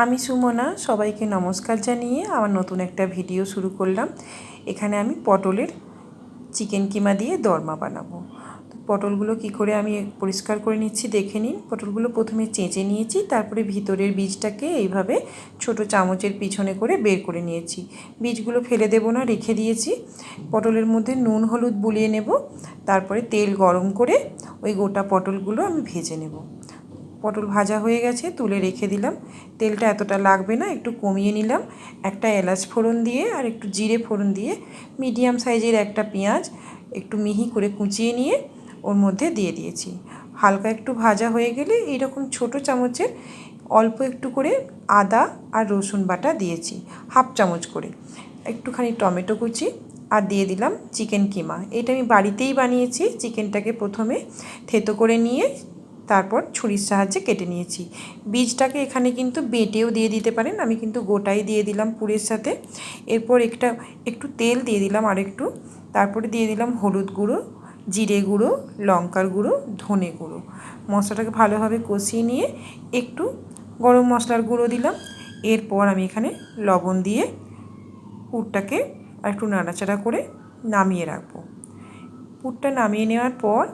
আমি সুমনা সবাইকে নমস্কার জানিয়ে আমার নতুন একটা ভিডিও শুরু করলাম। এখানে আমি পটলের চিকেন কিমা দিয়ে দরমা বানাবো। তো পটলগুলো কি করে আমি পরিষ্কার করে নিচ্ছি দেখে নিন। পটলগুলো প্রথমে চেঁচে নিয়েছি, তারপরে ভিতরের বীজটাকে এইভাবে ছোট চামচের পিছনে করে বের করে নিয়েছি। বীজগুলো ফেলে দেবো না, রেখে দিয়েছি। পটলের মধ্যে নুন হলুদ বুলিয়ে নেব, তারপরে তেল গরম করে ওই গোটা পটলগুলো আমি ভেজে নেব। পটল ভাজা হয়ে গেছে, তুলে রেখে দিলাম। তেলটা এতটা লাগবে না, একটু কমিয়ে নিলাম। একটা এলাচ ফোড়ন দিয়ে আর একটু জিরে ফোড়ন দিয়ে মিডিয়াম সাইজের একটা পেঁয়াজ একটু মিহি করে কুচিয়ে নিয়ে ওর মধ্যে দিয়ে দিয়েছি। হালকা একটু ভাজা হয়ে গেলে এইরকম ছোট চামচের অল্প একটু করে আদা আর রসুন বাটা দিয়েছি, হাফ চামচ করে। একটুখানি টমেটো কুচি আর দিয়ে দিলাম চিকেন কিমা। এটা আমি বাড়িতেই বানিয়েছি। চিকেনটাকে প্রথমে থেতো করে নিয়ে তারপর ছুরির সাহায্যে কেটে নিয়েছি। বীজটাকে এখানে কিন্তু বেটেও দিয়ে দিতে পারেন, আমি কিন্তু গোটাই দিয়ে দিলাম পুরের সাথে। এরপর একটু তেল দিয়ে দিলাম আর একটু, তারপরে দিয়ে দিলাম হলুদ গুঁড়ো, জিরে গুঁড়ো, লঙ্কার গুঁড়ো, ধনে গুঁড়ো। মশলাটাকে ভালোভাবে কষিয়ে নিয়ে একটু গরম মশলার গুঁড়ো দিলাম। এরপর আমি এখানে লবণ দিয়ে পুরটাকে আর একটু নাড়াচাড়া করে নামিয়ে রাখবো। পুরটা নামিয়ে নেওয়ার পর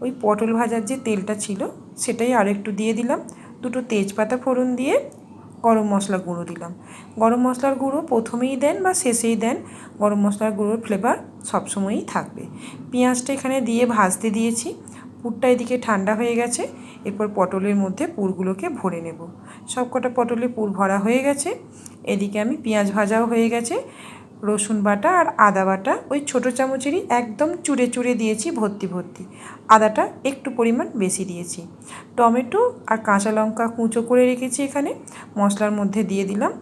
ওই পটল ভাজার যে তেলটা ছিল সেটাই আর একটু দিয়ে দিলাম। দুটো তেজপাতা ফোড়ন দিয়ে গরম মশলা গুঁড়ো দিলাম। গরম মশলার গুঁড়ো প্রথমেই দেন বা শেষেই দেন, গরম মশলার গুঁড়োর ফ্লেভার সবসময়ই থাকবে। পেঁয়াজটা এখানে দিয়ে ভাজতে দিয়েছি। পুরটা এদিকে ঠান্ডা হয়ে গেছে। এরপর পটলের মধ্যে পুরগুলোকে ভরে নেব। সব কটা পটলে পুর ভরা হয়ে গেছে। এদিকে আমি পেঁয়াজ ভাজাও হয়ে গেছে। রসুন বাটা আর আদা বাটা ওই ছোটো চামচেরই একদম চুড়ে চুড়ে দিয়েছি, ভর্তি ভর্তি। আদাটা একটু পরিমাণ বেশি দিয়েছি। টমেটো আর কাঁচা লঙ্কা কুঁচো করে রেখেছি এখানে, মশলার মধ্যে দিয়ে দিলাম।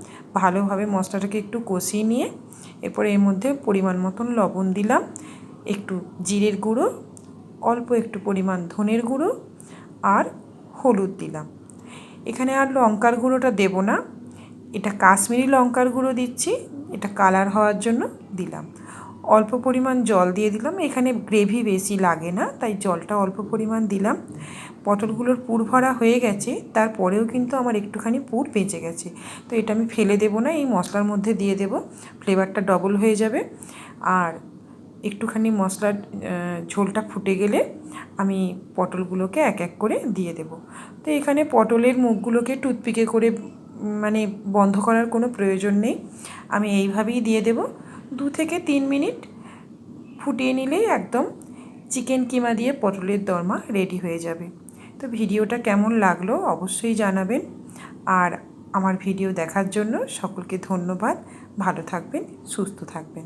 ভালোভাবে মশলাটাকে একটু কষিয়ে নিয়ে এরপরে এর মধ্যে পরিমাণ মতন লবণ দিলাম, একটু জিরের গুঁড়ো, অল্প একটু পরিমাণ ধনের গুঁড়ো আর হলুদ দিলাম। এখানে আর লঙ্কার গুঁড়োটা দেব না, এটা কাশ্মীরি লঙ্কার গুঁড়ো দিচ্ছি, এটা কালার হওয়ার জন্য দিলাম। অল্প পরিমাণ জল দিয়ে দিলাম। এখানে গ্রেভি বেশি লাগে না, তাই জলটা অল্প পরিমাণ দিলাম। পটলগুলোর পুর ভরা হয়ে গেছে, তারপরেও কিন্তু আমার একটুখানি পুর বেঁচে গেছে। তো এটা আমি ফেলে দেবো না, এই মশলার মধ্যে দিয়ে দেবো, ফ্লেভারটা ডবল হয়ে যাবে। আর একটুখানি মশলার ঝোলটা ফুটে গেলে আমি পটলগুলোকে এক এক করে দিয়ে দেব। তো এখানে পটলের মুখগুলোকে টুথপিকে করে মানে বন্ধ করার কোনো প্রয়োজন নেই, আমি এইভাবেই দিয়ে দেব। 2 থেকে 3 মিনিট ফুটিয়ে নিলেই একদম চিকেন কিমা দিয়ে পটলের দরমা রেডি হয়ে যাবে। তো ভিডিওটা কেমন লাগলো অবশ্যই জানাবেন। আর আমার ভিডিও দেখার জন্য সকলকে ধন্যবাদ। ভালো থাকবেন, সুস্থ থাকবেন।